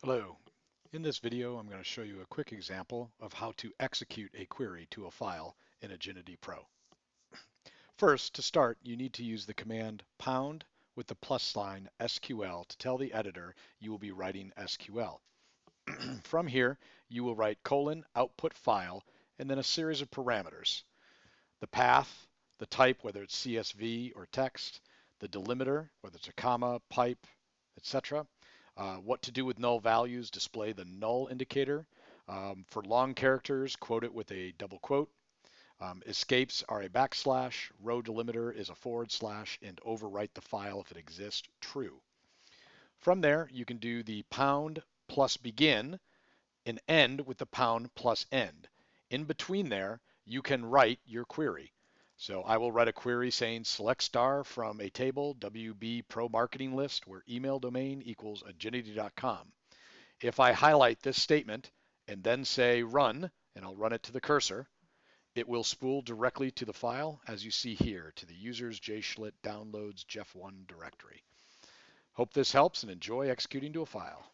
Hello. In this video, I'm going to show you a quick example of how to execute a query to a file in Aginity Pro. First, to start, you need to use the command pound with the plus sign SQL to tell the editor you will be writing SQL. From here, you will write :output file and then a series of parameters. The path, the type, whether it's CSV or text, the delimiter, whether it's a comma, pipe, etc. What to do with null values, display the null indicator. For long characters, quote it with a double quote. Escapes are a backslash, row delimiter is a /, and overwrite the file if it exists, true. From there, you can do the pound plus begin and end with the pound plus end. In between there, you can write your query. So I will write a query saying select star from a table WB Pro Marketing List where email domain equals aginity.com. If I highlight this statement and then say run, and I'll run it to the cursor, it will spool directly to the file, as you see here, to the users jschlitt downloads Jeff1 directory. Hope this helps and enjoy executing to a file.